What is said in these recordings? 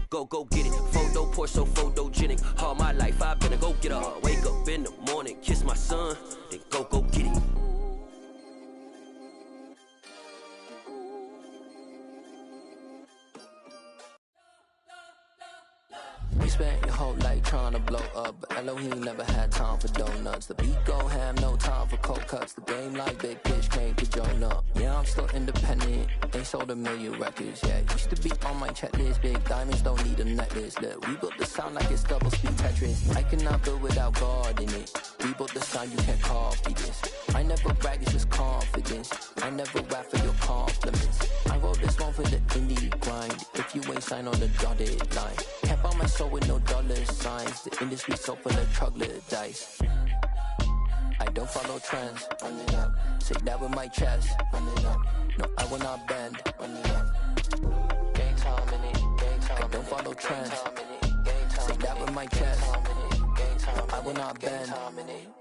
go get it. Photo Porsche, so photogenic. All my life I've been a go getter. Wake up in the morning, kiss my son, then go get it. We spent your whole life trying to blow up, but Elohim never had time for donuts. The beat go ham, no time for cold cuts. The game like Big Pitch came to join up. Yeah, I'm still independent, ain't sold a million records yet. Used to be on my checklist, big diamonds don't need a necklace. Look, we built the sound like it's double speed Tetris. I cannot build without God in it. We built the sound, you can't copy this. I never brag, it's just confidence. I never rap for your compliments. I wrote this one for the indie grind. If you ain't signed on the dotted line, can't buy my soul with no dollar signs. The industry so full of troglodytes. I don't follow trends. Run it up. Say that with my chest. Run it up. No, I will not bend. Run it up. Gang time in it. Gang time. I don't follow trends. Say that with my chest. No, I will not bend.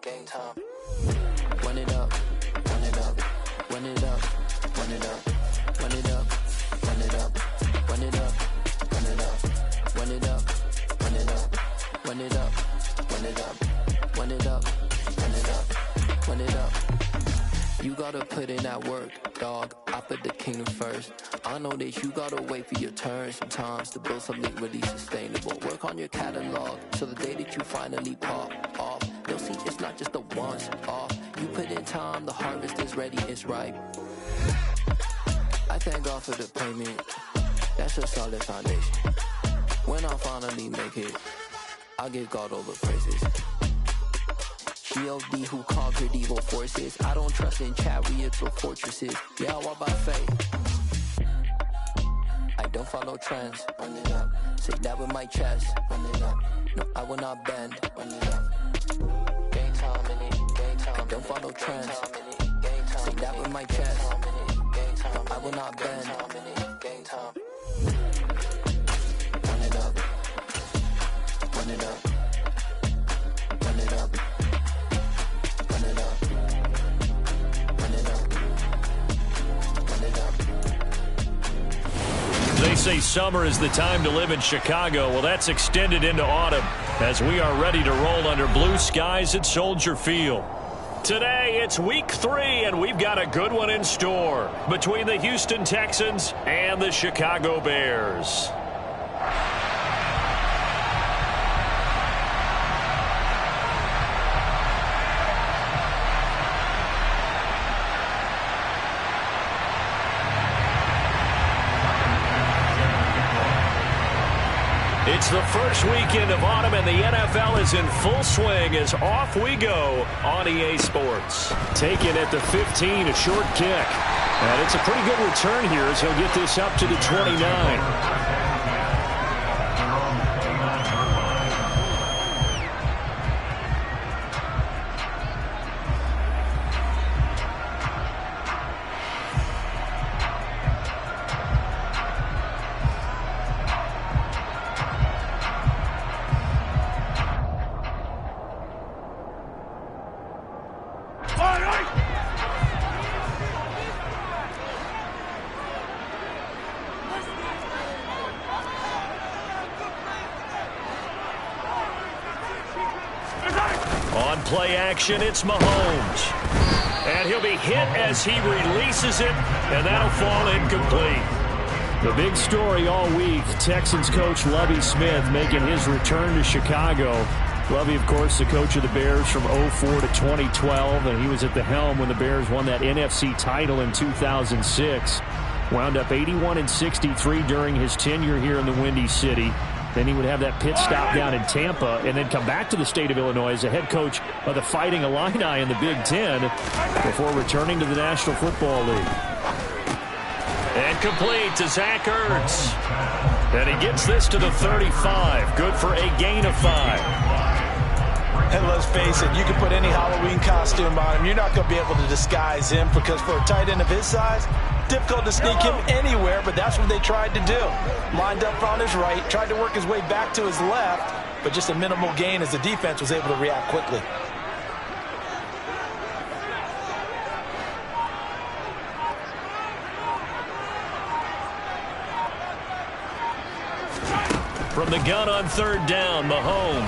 Gang time. Run it up. Run it up. Run it up. Run it up. Run it up. Run it up. Run it up. Run it up. Run it up. Run it up. Run it up. Run it up. Run it up. Run it up. Run it up. You gotta put in that work, dog. I put the kingdom first. I know that you gotta wait for your turn sometimes to build something really sustainable. Work on your catalog, so the day that you finally pop off, you'll see it's not just a once off. You put in time, the harvest is ready, it's ripe. I thank God for the payment. That's a solid foundation. When I finally make it, I'll give God all the praises. G.O.D. who conquered evil forces. I don't trust in chariots or fortresses. Yeah, I walk by faith. I don't follow trends. Run it up. Say that with my chest. Run it up. No, I will not bend. Run it up. Gang time in it. Gang time. I don't follow trends. Say that with my chest. No, I will not bend. Gang time. Run it up. Run it up. Run it up. Run it up. Run it up. Run it up. They say summer is the time to live in Chicago. Well, that's extended into autumn as we are ready to roll under blue skies at Soldier Field. Today, it's week 3, and we've got a good one in store between the Houston Texans and the Chicago Bears. It's the first weekend of autumn, and the NFL is in full swing as off we go on EA Sports. Taken at the 15, a short kick. And it's a pretty good return here as he'll get this up to the 29. On play action, it's Mahomes. And he'll be hit as he releases it, and that'll fall incomplete. The big story all week, Texans coach Lovie Smith making his return to Chicago. Lovie, of course, the coach of the Bears from 2004 to 2012, and he was at the helm when the Bears won that NFC title in 2006. Wound up 81-63 during his tenure here in the Windy City. Then he would have that pit stop down in Tampa and then come back to the state of Illinois as the head coach of the Fighting Illini in the Big Ten before returning to the National Football League. And complete to Zach Ertz. And he gets this to the 35. Good for a gain of 5. And let's face it, you can put any Halloween costume on him. You're not going to be able to disguise him because for a tight end of his size, difficult to sneak him anywhere, but that's what they tried to do. Lined up on his right, tried to work his way back to his left, but just a minimal gain as the defense was able to react quickly. from the gun on third down. Mahomes.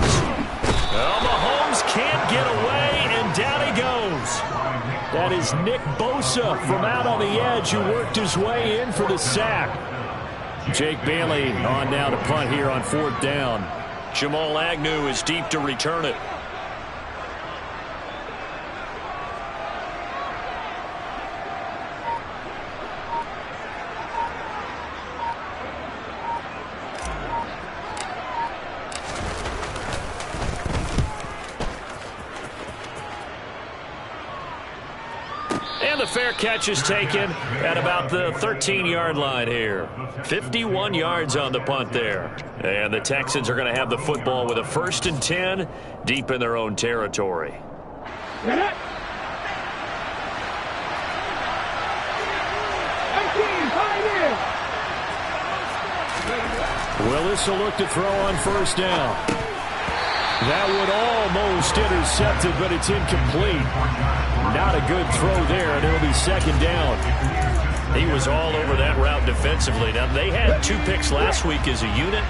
Well, Mahomes can't get away, and down he goes. That is Nick Bosa from out on the edge who worked his way in for the sack. Jake Bailey on now to punt here on fourth down. Jamal Agnew is deep to return it. And the fair catch is taken at about the 13-yard line here. 51 yards on the punt there. And the Texans are going to have the football with a 1st and 10 deep in their own territory. Willis will look to throw on first down. That would almost intercept it, but it's incomplete. Not a good throw there, and it'll be second down. He was all over that route defensively. Now, they had 2 picks last week as a unit.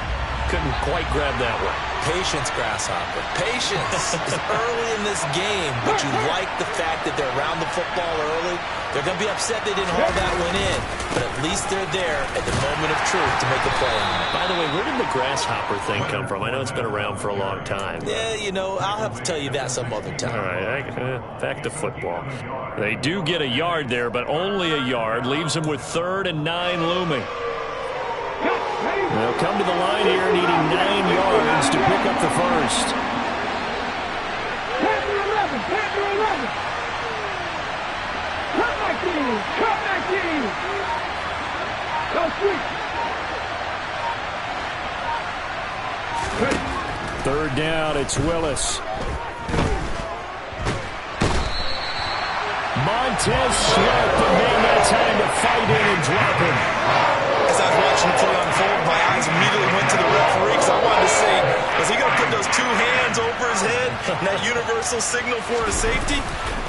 Couldn't quite grab that one. Patience, Grasshopper. Patience is early in this game, but you like the fact that they're around the football early. They're going to be upset they didn't haul that one in, but at least they're there at the moment of truth to make a play on it. By the way, where did the grasshopper thing come from? I know it's been around for a long time. Yeah, you know, I'll have to tell you that some other time. All right, back to football. They do get a yard there, but only a yard. Leaves them with 3rd and 9 looming. They'll come to the line here needing 9 yards to pick up the first. Third down, it's Willis. Montez Sweat, the man that time to fight in and drop him. As I was watching the play unfold, my eyes immediately went to the referee because I wanted to see, was he going to put those 2 hands over his head and that universal signal for a safety?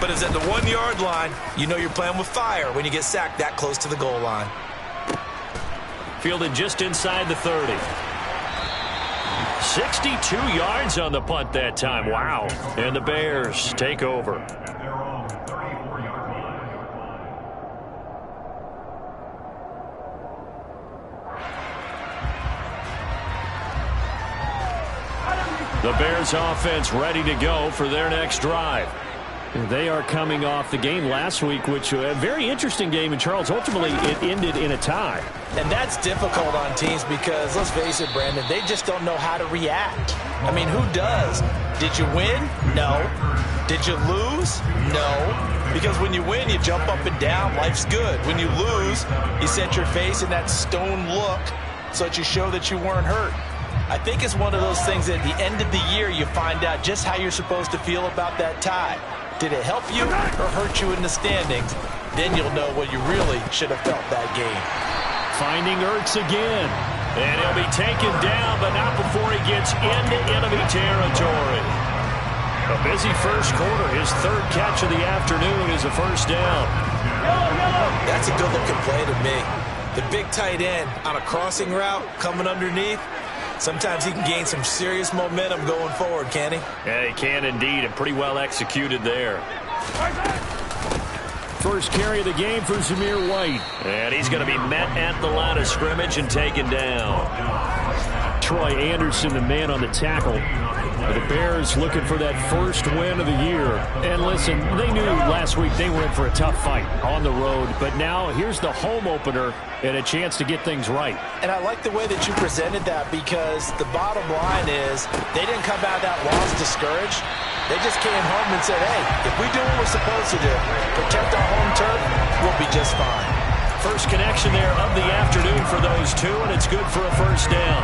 But it's at the 1-yard line. You know you're playing with fire when you get sacked that close to the goal line. Fielded just inside the 30. 62 yards on the punt that time. Wow. And the Bears take over. The Bears offense ready to go for their next drive. They are coming off the game last week, which was a very interesting game in Charles. Ultimately, it ended in a tie. And that's difficult on teams because, let's face it, Brandon, they just don't know how to react. I mean, who does? Did you win? No. Did you lose? No. Because when you win, you jump up and down. Life's good. When you lose, you set your face in that stone look so that you show that you weren't hurt. I think it's one of those things that at the end of the year you find out just how you're supposed to feel about that tie. Did it help you or hurt you in the standings? Then you'll know what you really should have felt that game. Finding Ertz again. And he'll be taken down, but not before he gets into enemy territory. A busy first quarter. His 3rd catch of the afternoon is a first down. That's a good-looking play to me. The big tight end on a crossing route coming underneath. Sometimes he can gain some serious momentum going forward, can he? Yeah, he can indeed, and pretty well executed there. First carry of the game for Zamir White. And he's going to be met at the line of scrimmage and taken down. Troy Anderson, the man on the tackle. The Bears looking for that first win of the year. And listen, they knew last week they were in for a tough fight on the road. But now here's the home opener and a chance to get things right. And I like the way that you presented that because the bottom line is they didn't come out of that loss discouraged. They just came home and said, hey, if we do what we're supposed to do, protect our home turf, we'll be just fine. First connection there of the afternoon for those two, and it's good for a first down.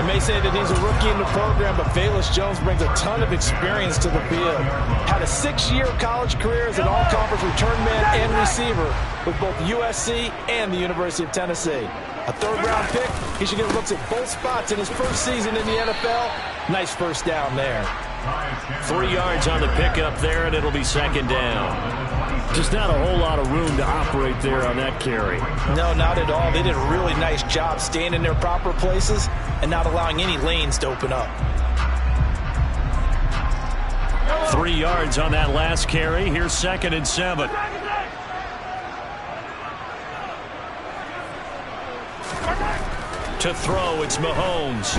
They may say that he's a rookie in the program, but Velus Jones brings a ton of experience to the field. Had a 6-year college career as an all-conference return man and receiver with both USC and the University of Tennessee. A 3rd-round pick, he should get looks at both spots in his first season in the NFL. Nice first down there. 3 yards on the pickup there, and it'll be second down. Just not a whole lot of room to operate there on that carry. No, not at all. They did a really nice job staying in their proper places and not allowing any lanes to open up. 3 yards on that last carry. Here's 2nd and 7. To throw, it's Mahomes.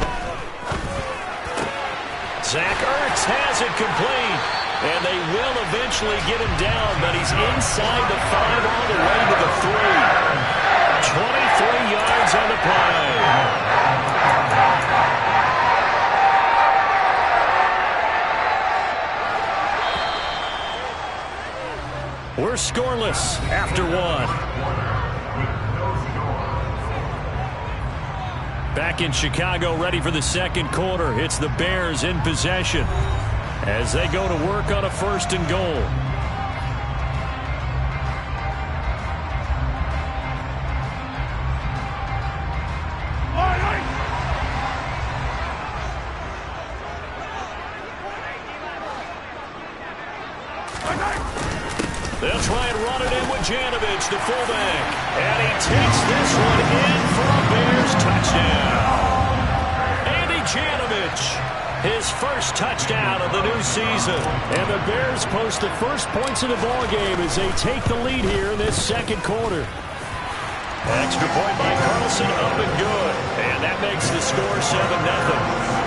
Zach Ertz has it complete. And they will eventually get him down, but he's inside the 5 all the way to the 3. 23 yards on the play. We're scoreless after 1. Back in Chicago, ready for the second quarter. It's the Bears in possession as they go to work on a 1st and goal. They'll try and run it in with Janovich, the fullback. And he takes this one in for a Bears touchdown. Andy Janovich, his first touchdown of the new season. And the Bears post the first points of the ballgame as they take the lead here in this second quarter. Extra point by Carlson, up and good. And that makes the score 7-0.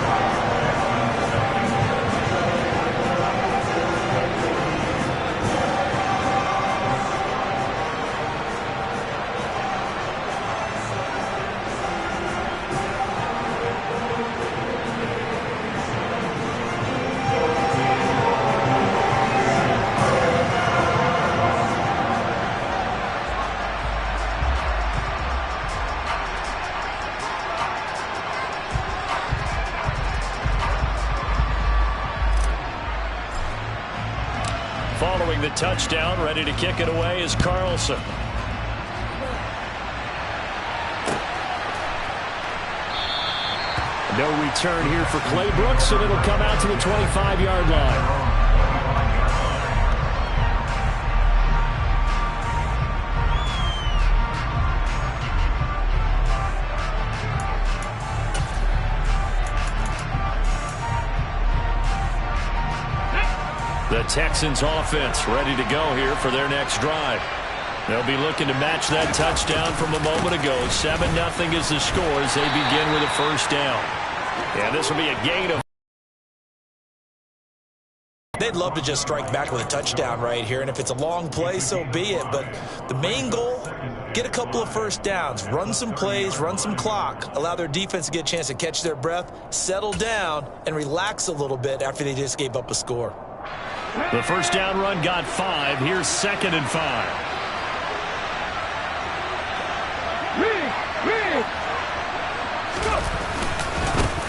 Following the touchdown, ready to kick it away is Carlson. No return here for Clay Brooks, and it'll come out to the 25-yard line. The Texans offense ready to go here for their next drive. They'll be looking to match that touchdown from a moment ago. 7-0 is the score as they begin with a 1st down. And this will be a gain of... They'd love to just strike back with a touchdown right here, and if it's a long play, so be it. But the main goal, get a couple of 1st downs, run some plays, run some clock, allow their defense to get a chance to catch their breath, settle down, and relax a little bit after they just gave up a score. The 1st down run got 5. Here's 2nd and 5.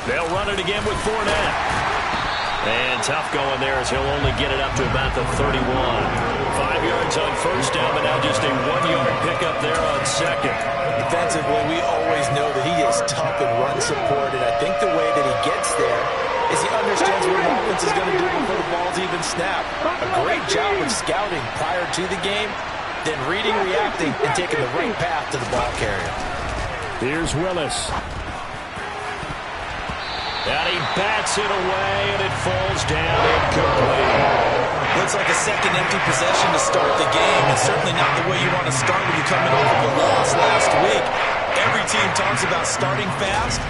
They'll run it again with Fournette. And tough going there as he'll only get it up to about the 31. 5 yards on 1st down, but now just a 1-yard pickup there on 2nd. Defensively, we always know that he is tough and run support, and I think the way that he gets there is he understands what the offense is going to do before the ball's even snapped. A great job of scouting prior to the game, then reading, reacting, and taking the right path to the ball carrier. Here's Willis. And he bats it away, and it falls down incomplete. Looks like a second empty possession to start the game, and certainly not the way you want to start when you're coming off of a loss last week. Every team talks about starting fast.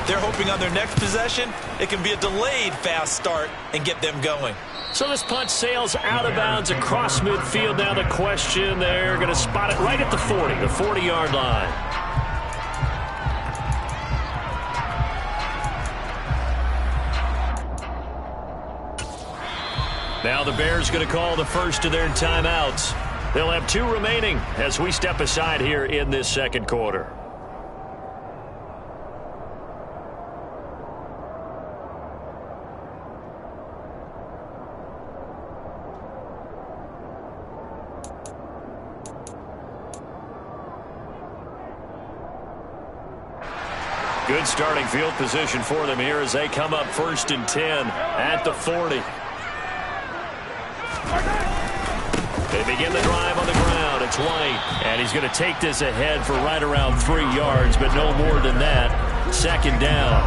They're hoping on their next possession, it can be a delayed fast start and get them going. So this punt sails out of bounds across midfield. Now the question, they're going to spot it right at the 40, the 40-yard line. Now the Bears going to call the first of their timeouts. They'll have 2 remaining as we step aside here in this second quarter. Good starting field position for them here as they come up 1st and 10 at the 40. They begin the drive on the ground. It's White, and he's going to take this ahead for right around 3 yards, but no more than that. Second down.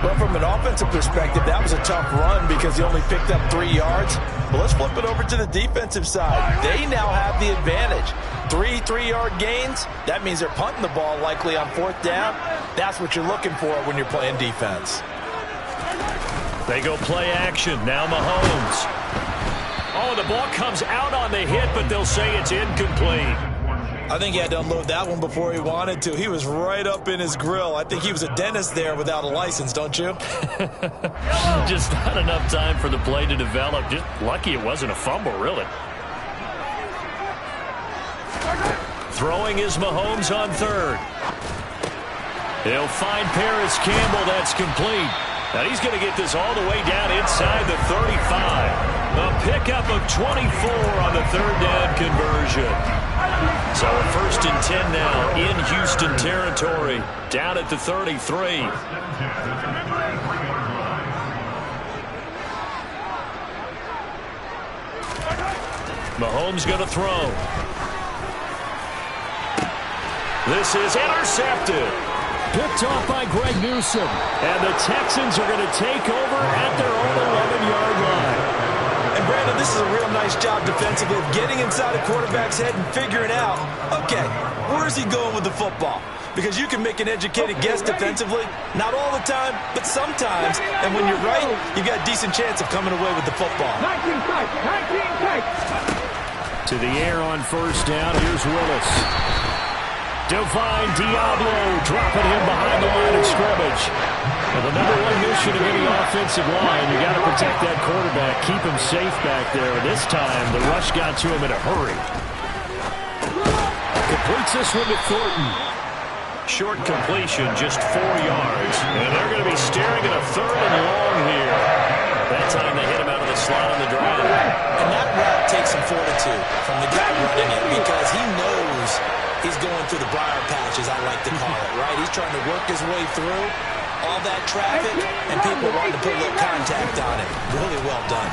Well, from an offensive perspective, that was a tough run because he only picked up 3 yards. But let's flip it over to the defensive side. They now have the advantage. 3 3-yard gains. That means they're punting the ball likely on 4th down. That's what you're looking for when you're playing defense. They go play action. Now Mahomes. Oh, the ball comes out on the hit, but they'll say it's incomplete. I think he had to unload that one before he wanted to. He was right up in his grill. I think he was a dentist there without a license, don't you? Just not enough time for the play to develop. Just lucky it wasn't a fumble, really. Throwing is Mahomes on 3rd. He'll find Paris Campbell. That's complete. Now he's going to get this all the way down inside the 35. A pickup of 24 on the 3rd down conversion. So a 1st and 10 now in Houston territory. Down at the 33. Mahomes going to throw. This is intercepted. Picked off by Greg Newsome. And the Texans are going to take over at their own 11-yard line. And Brandon, this is a real nice job defensively of getting inside a quarterback's head and figuring out, okay, where's he going with the football? Because you can make an educated guess defensively, not all the time, but sometimes. And when you're right, you've got a decent chance of coming away with the football. 19 To the air on 1st down. Here's Willis. Divine Diablo dropping him behind the line of scrimmage. Well, the number one mission of any offensive line, you got to protect that quarterback, keep him safe back there. This time, the rush got to him in a hurry. Completes this one to Thornton. Short completion, just 4 yards. And they're going to be staring at a 3rd and long here. That time they hit him out of the slot on the drive. And that route takes some fortitude from the guy running it because he knows he's going through the briar patch, as I like to call it, right? He's trying to work his way through all that traffic, and people wanting to put a little contact on it. Really well done.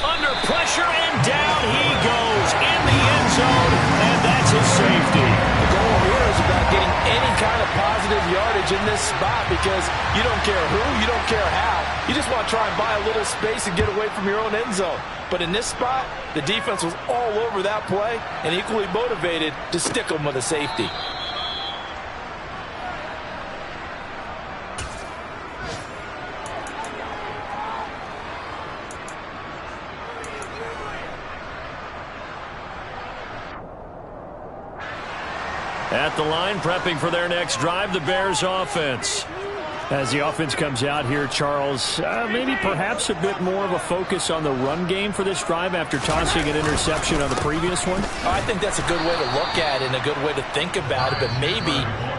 Under pressure, and down he goes in the end zone, and that's his safety. The goal here is about getting any kind of positive yardage in this spot because you don't care who, you don't care how. You just want to try and buy a little space and get away from your own end zone. But in this spot, the defense was all over that play and equally motivated to stick them with a safety. At the line, prepping for their next drive, the Bears offense. As the offense comes out here, Charles, maybe perhaps a bit more of a focus on the run game for this drive after tossing an interception on the previous one? I think that's a good way to look at it and a good way to think about it, but maybe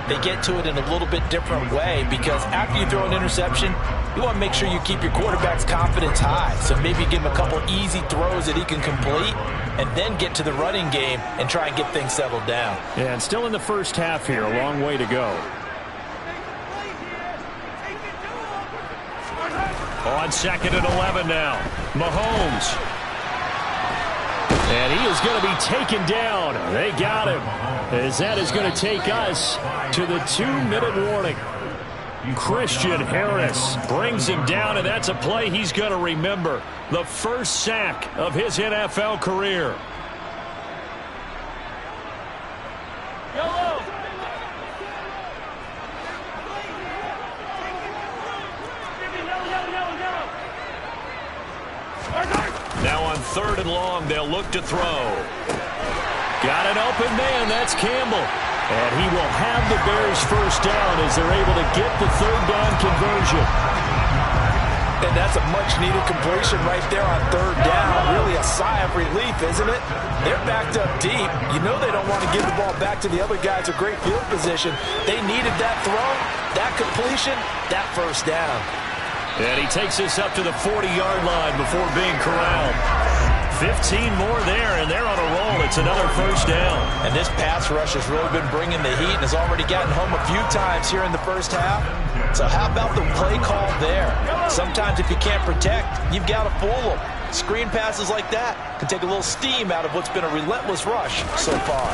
they get to it in a little bit different way because after you throw an interception, you want to make sure you keep your quarterback's confidence high. So maybe give him a couple easy throws that he can complete and then get to the running game and try and get things settled down. Yeah, and still in the first half here, a long way to go. On 2nd and 11 now, Mahomes. And he is going to be taken down. They got him. As that is going to take us to the 2-minute warning. Christian Harris brings him down, and that's a play he's going to remember. The first sack of his NFL career. Now on 3rd and long, they'll look to throw. Got an open man, that's Campbell. And he will have the Bears first down as they're able to get the 3rd down conversion. And that's a much-needed completion right there on 3rd down. Really a sigh of relief, isn't it? They're backed up deep. You know they don't want to give the ball back to the other guys. A great field position. They needed that throw, that completion, that first down. And he takes us up to the 40-yard line before being corralled. 15 more there, and they're on a roll. It's another first down. And this pass rush has really been bringing the heat and has already gotten home a few times here in the first half. So how about the play call there? Sometimes if you can't protect, you've got to fool them. Screen passes like that can take a little steam out of what's been a relentless rush so far.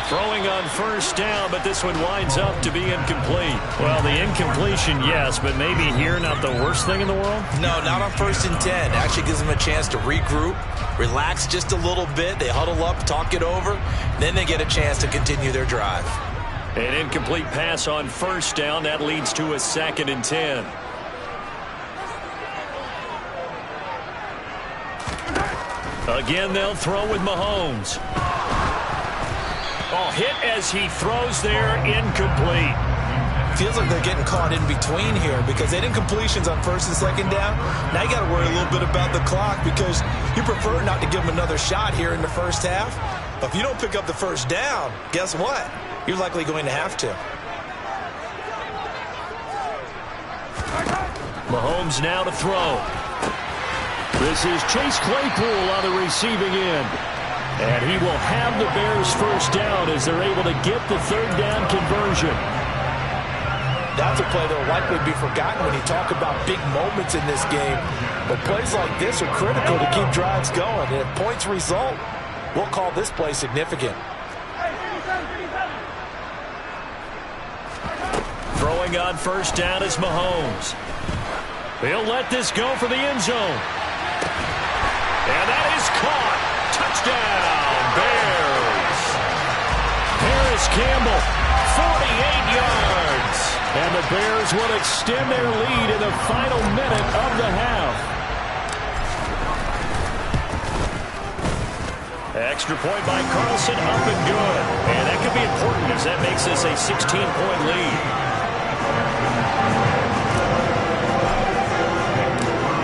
Throwing on first down, but this one winds up to be incomplete. Well, the incompletion, yes, but maybe here not the worst thing in the world? No, not on 1st and 10. Actually gives them a chance to regroup, relax just a little bit. They huddle up, talk it over, then they get a chance to continue their drive. An incomplete pass on first down. That leads to a 2nd and 10. Again, they'll throw with Mahomes. Oh, hit as he throws there, incomplete. Feels like they're getting caught in between here because they had incompletions on 1st and 2nd down. Now you got to worry a little bit about the clock because you prefer not to give them another shot here in the first half. But if you don't pick up the first down, guess what? You're likely going to have to. Mahomes now to throw. This is Chase Claypool on the receiving end. And he will have the Bears first down as they're able to get the 3rd down conversion. That's a play that will likely be forgotten when you talk about big moments in this game. But plays like this are critical to keep drives going. And if points result, we'll call this play significant. Throwing on first down is Mahomes. He'll let this go for the end zone. And that is caught. Touchdown, Bears. Harris Campbell, 48 yards. And the Bears will extend their lead in the final minute of the half. Extra point by Carlson, up and good. And that could be important as that makes this a 16-point lead.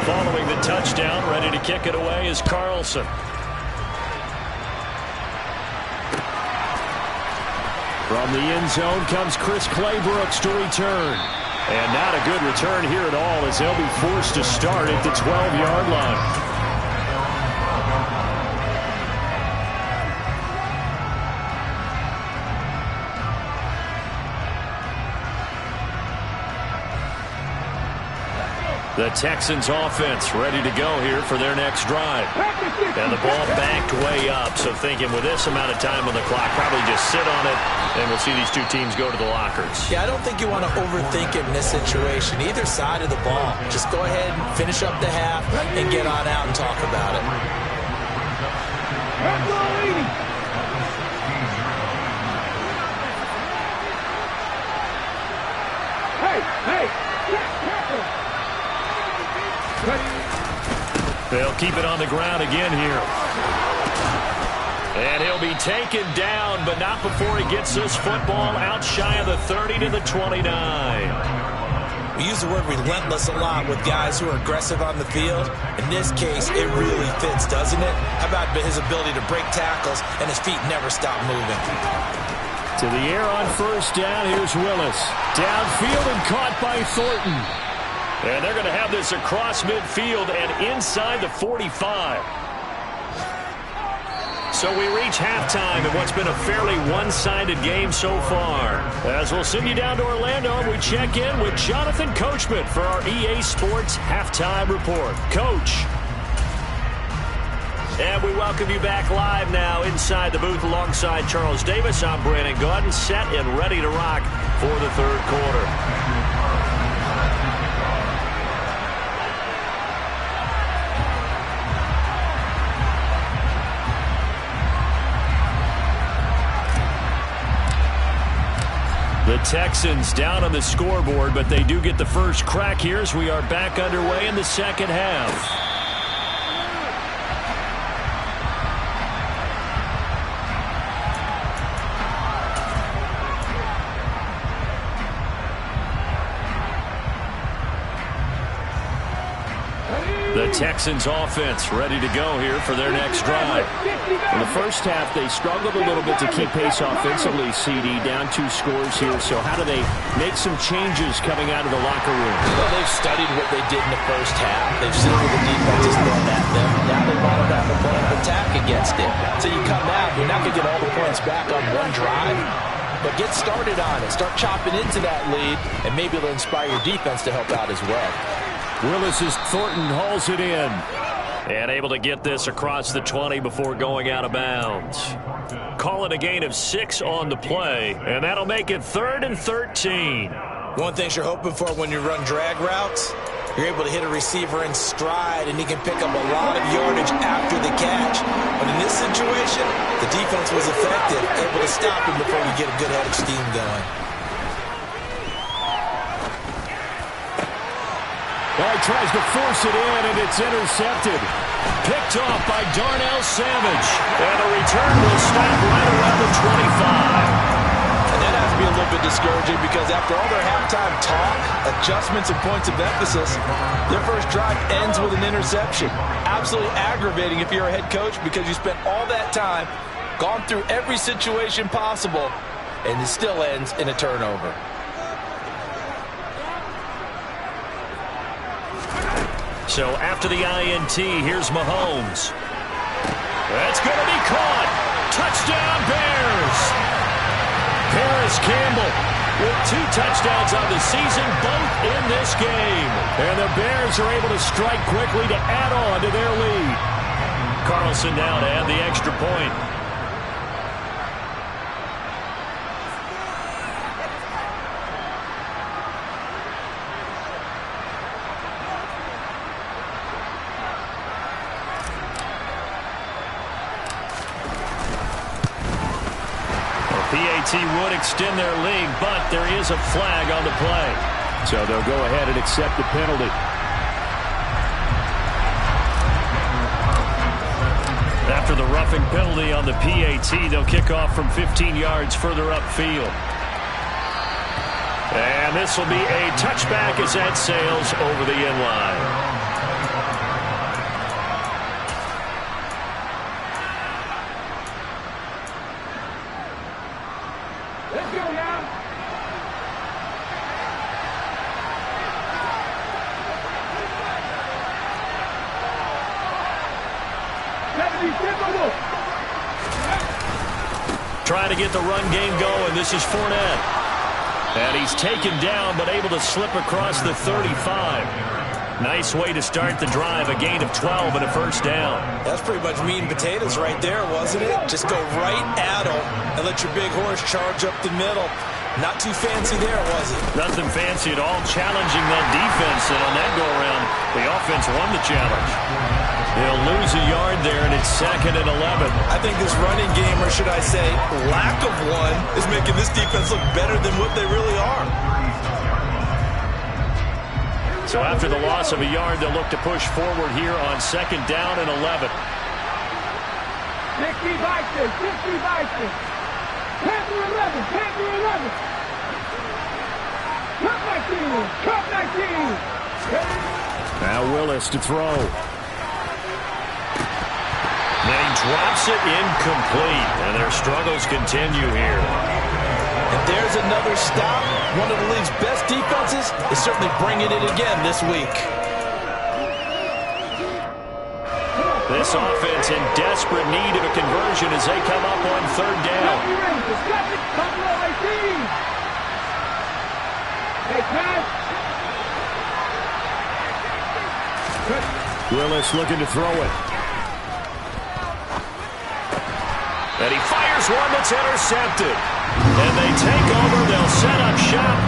Following the touchdown, ready to kick it away is Carlson. From the end zone comes Chris Claybrooks to return. And not a good return here at all as they'll be forced to start at the 12-yard line. The Texans offense ready to go here for their next drive. And the ball backed way up, so thinking with this amount of time on the clock, probably just sit on it, and we'll see these two teams go to the lockers. Yeah, I don't think you want to overthink it in this situation. Either side of the ball. Just go ahead and finish up the half and get on out and talk about it. They'll keep it on the ground again here. And he'll be taken down, but not before he gets this football out shy of the 30 to the 29. We use the word relentless a lot with guys who are aggressive on the field. In this case, it really fits, doesn't it? How about his ability to break tackles and his feet never stop moving? To the air on first down, here's Willis. Downfield and caught by Thornton. And they're going to have this across midfield and inside the 45. So we reach halftime in what's been a fairly one-sided game so far. As we'll send you down to Orlando, we check in with Jonathan Coachman for our EA Sports Halftime Report. Coach. And we welcome you back live now inside the booth alongside Charles Davis. I'm Brandon Gaudin, set and ready to rock for the third quarter. The Texans down on the scoreboard, but they do get the first crack here as we are back underway in the second half. The Texans offense ready to go here for their next drive. In the first half, they struggled a little bit to keep pace offensively, CD, down 2 scores here. So how do they make some changes coming out of the locker room? Well, they've studied what they did in the first half. They've seen what the defense has thrown at them. Now they want to have a plan of attack against it. So you come out, you're not going to get all the points back on one drive, but get started on it. Start chopping into that lead, and maybe it'll inspire your defense to help out as well. Willis' Thornton hauls it in. And able to get this across the 20 before going out of bounds. Call it a gain of 6 on the play, and that'll make it 3rd and 13. One thing you're hoping for when you run drag routes, you're able to hit a receiver in stride, and he can pick up a lot of yardage after the catch. But in this situation, the defense was effective, able to stop him before we get a good head of steam going. Well, he tries to force it in, and it's intercepted. Picked off by Darnell Savage. And the return will stop right around the 25. And that has to be a little bit discouraging because after all their halftime talk, adjustments, and points of emphasis, their first drive ends with an interception. Absolutely aggravating if you're a head coach because you spent all that time, gone through every situation possible, and it still ends in a turnover. So after the INT, here's Mahomes. That's going to be caught. Touchdown, Bears. Paris Campbell with 2 touchdowns on the season, both in this game. And the Bears are able to strike quickly to add on to their lead. Carlson now to add the extra point. PAT would extend their lead, but there is a flag on the play. So they'll go ahead and accept the penalty. After the roughing penalty on the PAT, they'll kick off from 15 yards further upfield. And this will be a touchback as that sails over the end line. Trying to get the run game going. This is Fournette. And he's taken down, but able to slip across the 35. Nice way to start the drive. A gain of 12 and a first down. That's pretty much meat and potatoes right there, wasn't it? Just go right at him and let your big horse charge up the middle. Not too fancy there, was it? Nothing fancy at all. Challenging that defense, and on that go-around, the offense won the challenge. They'll lose a yard there, and it's 2nd and 11. I think this running game, or should I say lack of one, is making this defense look better than what they really are. So after the loss of a yard, they'll look to push forward here on 2nd down and 11. 60 Vikings, 60 Vikings. Panther 11, Panther 11. Cup 19. Now Willis to throw. Then he drops it incomplete, and their struggles continue here. And there's another stop. One of the league's best defenses is certainly bringing it again this week. This offense in desperate need of a conversion as they come up on 3rd down. Willis looking to throw it. And he fires one that's intercepted. And they take over. They'll set up shop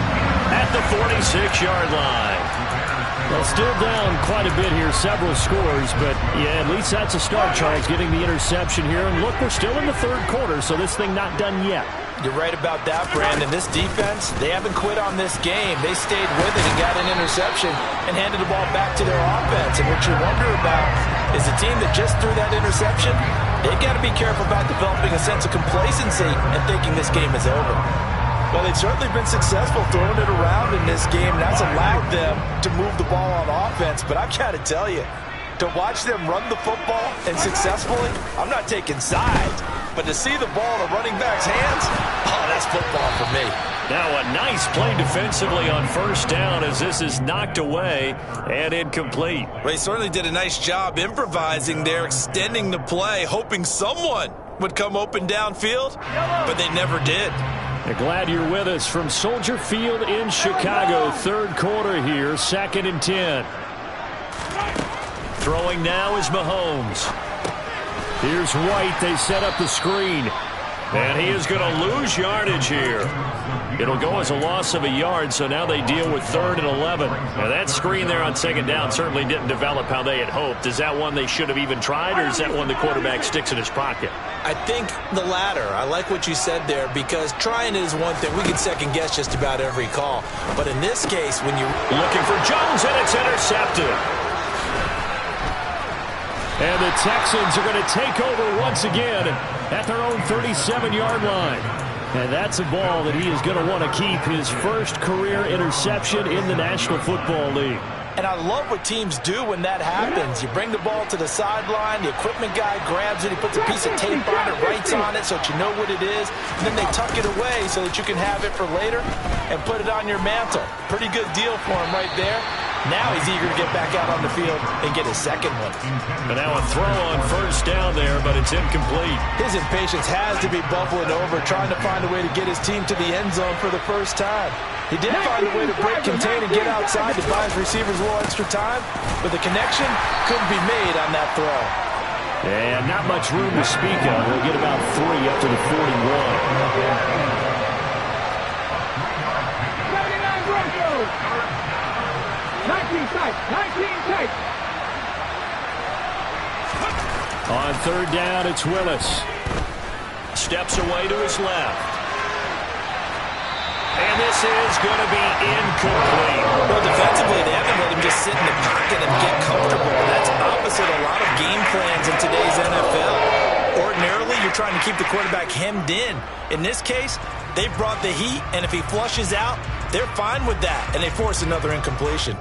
at the 46-yard line. Well, still down quite a bit here, several scores, but yeah, at least that's a start, Charles, getting the interception here. And look, we're still in the 3rd quarter, so this thing not done yet. You're right about that, Brandon. This defense, they haven't quit on this game. They stayed with it and got an interception and handed the ball back to their offense. And what you wonder about is the team that just threw that interception, they've got to be careful about developing a sense of complacency and thinking this game is over. Well, they've certainly been successful throwing it around in this game. That's allowed them to move the ball on offense. But I've got to tell you, to watch them run the football and successfully, I'm not taking sides. But to see the ball in a running back's hands, oh, that's football for me. Now a nice play defensively on 1st down as this is knocked away and incomplete. Well, they certainly did a nice job improvising there, extending the play, hoping someone would come open downfield, but they never did. Glad you're with us from Soldier Field in Chicago. 3rd quarter here, 2nd and 10. Throwing now is Mahomes. Here's White. They set up the screen. And he is going to lose yardage here. It'll go as a loss of a yard, so now they deal with 3rd and 11. Now that screen there on 2nd down certainly didn't develop how they had hoped. Is that one they should have even tried, or is that one the quarterback sticks in his pocket? I think the latter. I like what you said there, because trying it is one thing. We can second guess just about every call. But in this case, when you're looking for Jones, and it's intercepted. And the Texans are going to take over once again at their own 37-yard line. And that's a ball that he is going to want to keep, his first career interception in the National Football League. And I love what teams do when that happens. You bring the ball to the sideline, the equipment guy grabs it, he puts a piece of tape on it, writes on it so that you know what it is, and then they tuck it away so that you can have it for later and put it on your mantle. Pretty good deal for him right there. Now he's eager to get back out on the field and get his second one. And now a throw on 1st down there, but it's incomplete. His impatience has to be bubbling over, trying to find a way to get his team to the end zone for the first time. He did find a way to break, contain, and get outside to buy his receivers a little extra time, but the connection couldn't be made on that throw. And not much room to speak of. He'll get about 3 up to the 41. 19 tight. On 3rd down, it's Willis. Steps away to his left. And this is going to be incomplete. Well, defensively, they haven't let him just sit in the pocket and get comfortable. That's opposite a lot of game plans in today's NFL. Ordinarily, you're trying to keep the quarterback hemmed in. In this case, they brought the heat, and if he flushes out, they're fine with that, and they force another incompletion.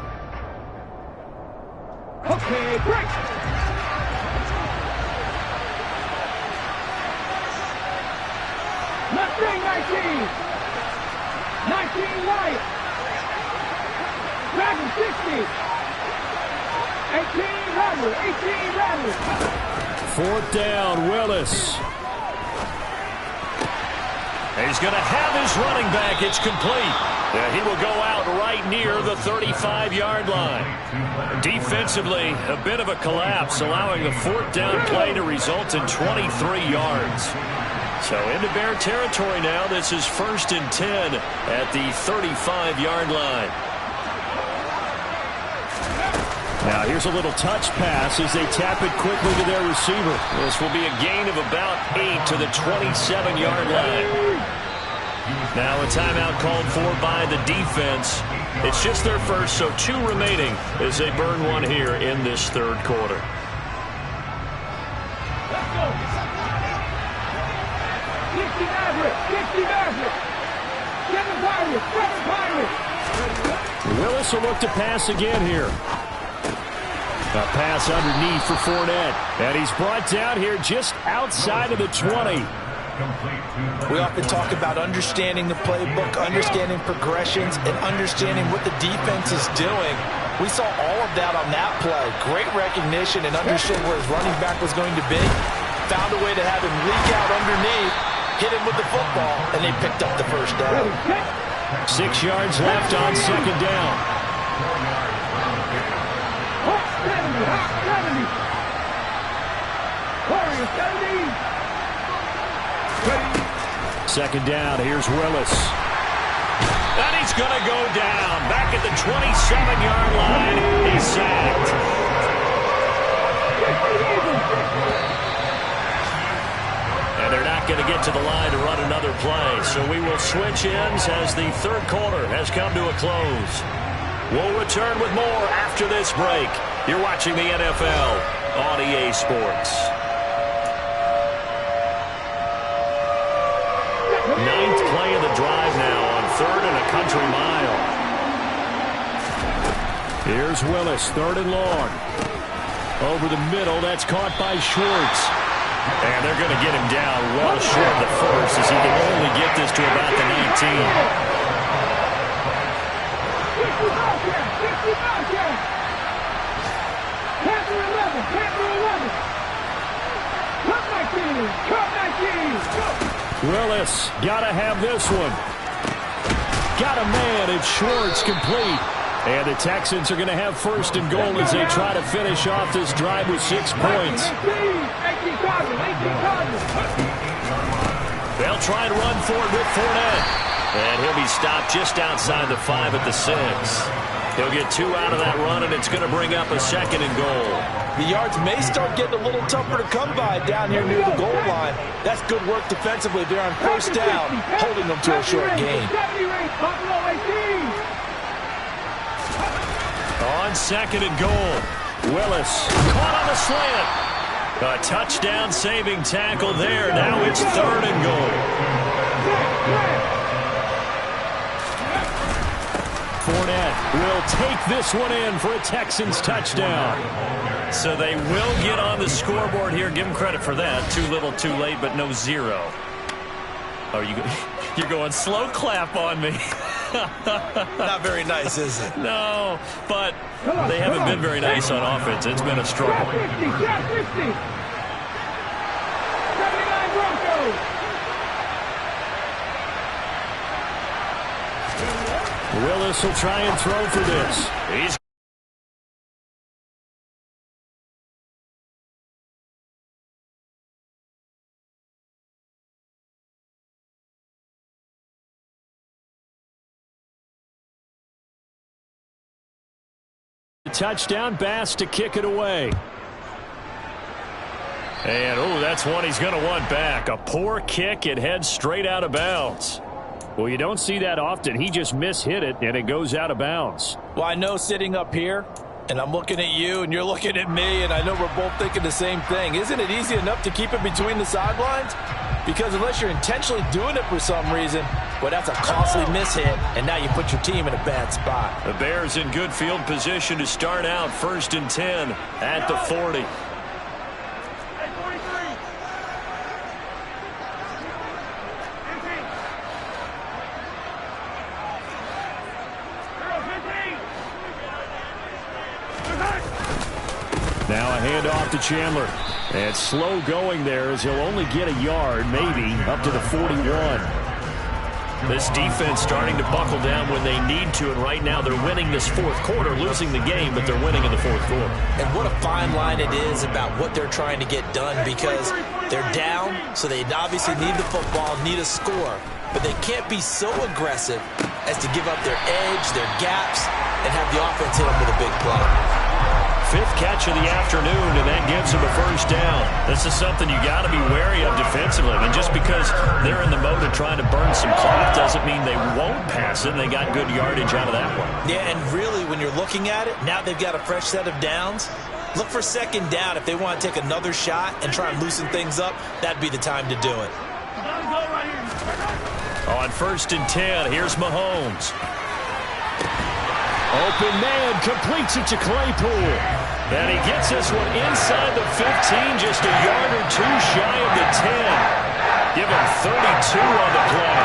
Okay, break. Left wing 19. 19 right. Back 60. 18 rattle. 18 rattle. 4th down, Willis. He's going to have his running back. It's complete. And he will go out right near the 35-yard line. Defensively, a bit of a collapse, allowing the 4th down play to result in 23 yards. So into Bear territory now. This is 1st and 10 at the 35-yard line. Now here's a little touch pass as they tap it quickly to their receiver. This will be a gain of about 8 to the 27-yard line. Now a timeout called for by the defense. It's just their first, so 2 remaining as they burn one here in this 3rd quarter. Let's go. 60 Maverick. 60 Maverick. 7 Pirates. 7 Pirates. Willis will look to pass again here. A pass underneath for Fournette. And he's brought down here just outside of the 20. We often talk about understanding the playbook, understanding progressions, and understanding what the defense is doing. We saw all of that on that play. Great recognition and understood where his running back was going to be. Found a way to have him leak out underneath, hit him with the football, and they picked up the 1st down. 6 yards left on 2nd down. 70. Warriors 70. 2nd down, here's Willis. And he's going to go down. Back at the 27-yard line, he's sacked. And they're not going to get to the line to run another play. So we will switch ends as the 3rd quarter has come to a close. We'll return with more after this break. You're watching the NFL on EA Sports. 9th play of the drive now on 3rd and a country mile. Here's Willis, 3rd and long. Over the middle, that's caught by Schwartz. And they're going to get him down well short of the 1st as he can only get this to about the 19. 19. Willis, got to have this one. Got a man, it's Schwartz complete. And the Texans are going to have first and goal as they try to finish off this drive with 6 points. They'll try and run for it with Fournette. And he'll be stopped just outside the 5 at the 6. He'll get 2 out of that run, and it's going to bring up a second and goal. The yards may start getting a little tougher to come by down here near the goal line. That's good work defensively. They're on first down, holding them to a short gain. On second and goal, Willis caught on the slant. A touchdown-saving tackle there. Now it's third and goal. Fournette will take this one in for a Texans touchdown. So they will get on the scoreboard here. Give them credit for that. Too little, too late, but no 0. Oh, you're going slow clap on me. Not very nice, is it? No, but they haven't been very nice on offense. It's been a struggle. 79 Broncos. Willis will try and throw for this. He's touchdown. Bass to kick it away. And, that's one he's going to want back. A poor kick. It heads straight out of bounds. Well, you don't see that often. He just mishit it, and it goes out of bounds. Well, I know sitting up here, and I'm looking at you, and you're looking at me, and I know we're both thinking the same thing. Isn't it easy enough to keep it between the sidelines? Because unless you're intentionally doing it for some reason, well, that's a costly mishit, and now you put your team in a bad spot. The Bears in good field position to start out first and 10 at the 40. Now a handoff to Chandler. And slow going there as he'll only get a yard, maybe, up to the 41. This defense starting to buckle down when they need to, and right now they're winning this fourth quarter, losing the game, but they're winning in the fourth quarter. And what a fine line it is about what they're trying to get done, because they're down, so they obviously need the football, need a score, but they can't be so aggressive as to give up their edge, their gaps, and have the offense hit them with a big play. 5th catch of the afternoon, and that gives him a first down. This is something you got to be wary of defensively. I mean, just because they're in the mode of trying to burn some clock doesn't mean they won't pass it. They got good yardage out of that one. Yeah, and really, when you're looking at it, now they've got a fresh set of downs. Look for second down. If they want to take another shot and try and loosen things up, that'd be the time to do it. On first and 10, here's Mahomes. Open man, completes it to Claypool. And he gets this one inside the 15, just a yard or two shy of the 10. Give him 32 on the play.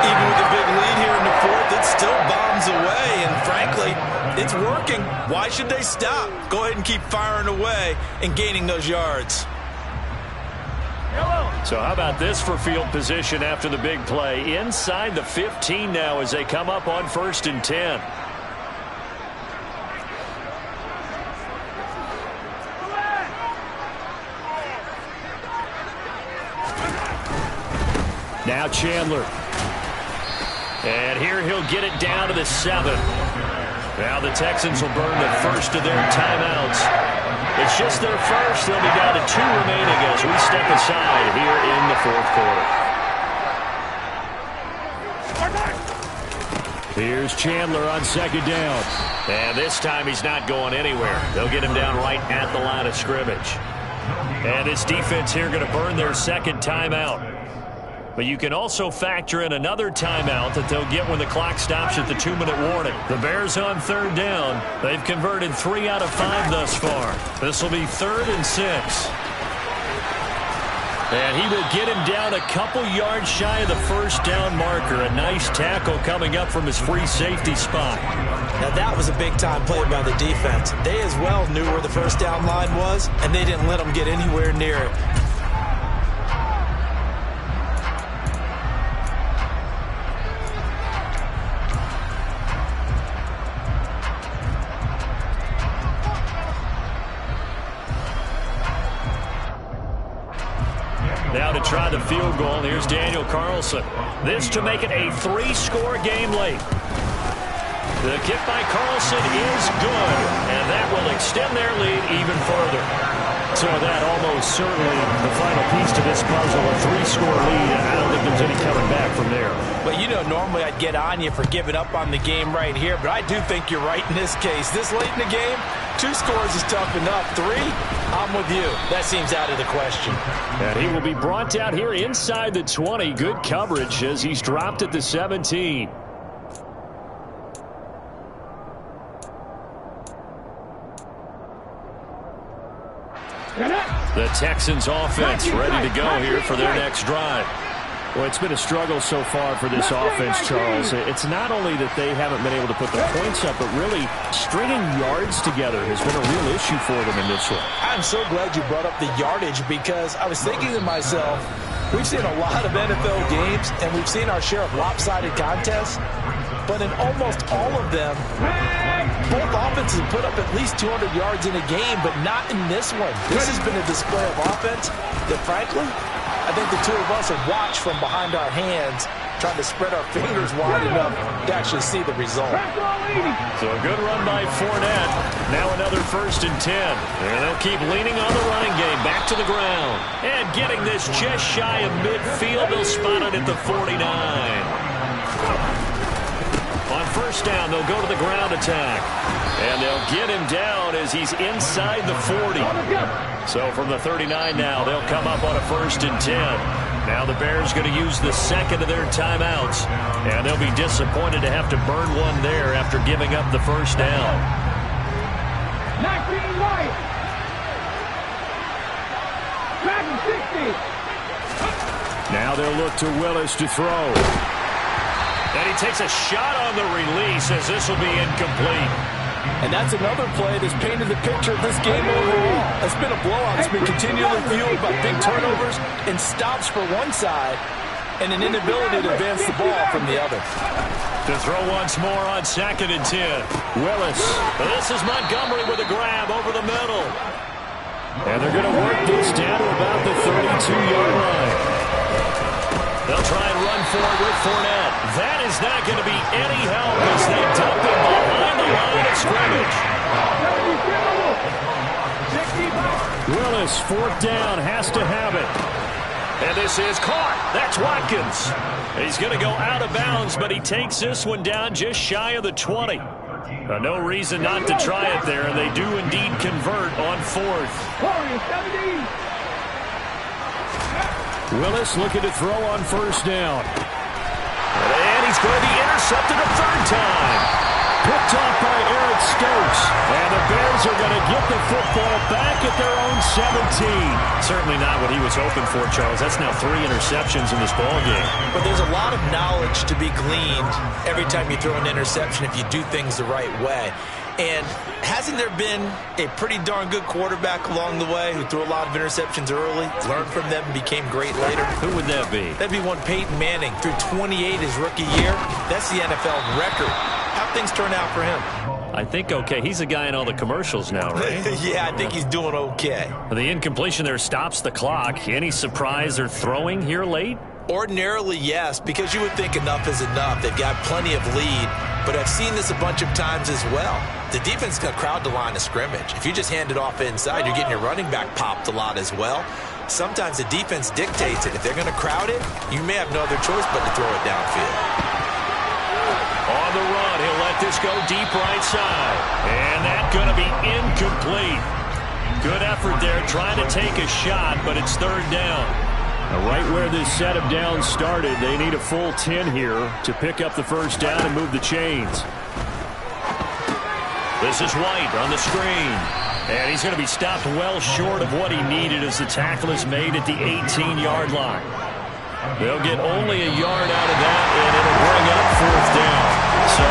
Even with a big lead here in the fourth, it still bombs away. And frankly, it's working. Why should they stop? Go ahead and keep firing away and gaining those yards. So how about this for field position after the big play? Inside the 15 now as they come up on first and 10. Now Chandler. And here he'll get it down to the 7. Now the Texans will burn the first of their timeouts. It's just their first. They'll be down to 2 remaining as we step aside here in the fourth quarter. Here's Chandler on second down. And this time he's not going anywhere. They'll get him down right at the line of scrimmage. And this defense here going to burn their second timeout. But you can also factor in another timeout that they'll get when the clock stops at the 2-minute warning. The Bears on third down. They've converted 3 out of 5 thus far. This will be 3rd and 6. And he will get him down a couple yards shy of the first down marker. A nice tackle coming up from his free safety spot. Now that was a big-time play by the defense. They as well knew where the first down line was, and they didn't let them get anywhere near it. try the field goal. Here's Daniel Carlson. This to make it a 3-score game late. The kick by Carlson is good, and that will extend their lead even further. So that almost certainly the final piece to this puzzle, a 3-score lead, and I don't think there's any coming back from there. But you know, normally I'd get on you for giving up on the game right here, but I do think you're right in this case. This late in the game, 2 scores is tough enough. 3, I'm with you. That seems out of the question. And he will be brought down here inside the 20. Good coverage as he's dropped at the 17. The Texans offense ready to go here for their next drive. Well, it's been a struggle so far for this offense, Charles. It's not only that they haven't been able to put the points up, but really stringing yards together has been a real issue for them in this one. I'm so glad you brought up the yardage because I was thinking to myself, we've seen a lot of NFL games, and we've seen our share of lopsided contests, but in almost all of them, both offenses put up at least 200 yards in a game, but not in this one. This has been a display of offense that, frankly, I think the two of us have watched from behind our hands, trying to spread our fingers wide enough to actually see the result. So a good run by Fournette. Now another 1st and 10. And they'll keep leaning on the running game. Back to the ground. And getting this just shy of midfield. They'll spot it at the 49. On 1st down, they'll go to the ground attack. And they'll get him down as he's inside the 40. So from the 39 now, they'll come up on a 1st and 10. Now the Bears going to use the second of their timeouts. And they'll be disappointed to have to burn one there after giving up the 1st down. 19 right. Back to 60. Now they'll look to Willis to throw. And he takes a shot on the release as this will be incomplete. And that's another play that's painted the picture of this game overall. It's been a blowout. It's been continually fueled by big turnovers and stops for one side and an inability to advance the ball from the other. To throw once more on 2nd and 10. Willis. This is Montgomery with a grab over the middle. And they're going to work this down to about the 32-yard line. They'll try and run forward with Fournette. That is not going to be any help as they dump him behind the line of scrimmage. Willis, 4th down, has to have it. And this is caught. That's Watkins. He's going to go out of bounds, but he takes this one down just shy of the 20. No reason not to try it there, and they do indeed convert on 4th. Willis looking to throw on 1st down. And he's going to be intercepted a 3rd time. Picked off by Eric Stokes. And the Bears are going to get the football back at their own 17. Certainly not what he was hoping for, Charles. That's now 3 interceptions in this ballgame. But there's a lot of knowledge to be gleaned every time you throw an interception if you do things the right way. And hasn't there been a pretty darn good quarterback along the way who threw a lot of interceptions early, learned from them, and became great later? Who would that be? That'd be one Peyton Manning. Threw 28 his rookie year. That's the NFL record. How'd things turn out for him? I think okay. He's a guy in all the commercials now, right? Yeah, I think he's doing okay. The incompletion there stops the clock. Any surprise they're throwing here late? Ordinarily, yes, because you would think enough is enough. They've got plenty of lead, but I've seen this a bunch of times as well. The defense is going to crowd the line of scrimmage. If you just hand it off inside, you're getting your running back popped a lot as well. Sometimes the defense dictates it. If they're going to crowd it, you may have no other choice but to throw it downfield. On the run, he'll let this go deep right side. And that's going to be incomplete. Good effort there, trying to take a shot, but it's 3rd down. Now, right where this set of downs started, they need a full 10 here to pick up the 1st down and move the chains. This is White on the screen. And he's going to be stopped well short of what he needed as the tackle is made at the 18-yard line. They'll get only a yard out of that, and it'll bring up 4th down. So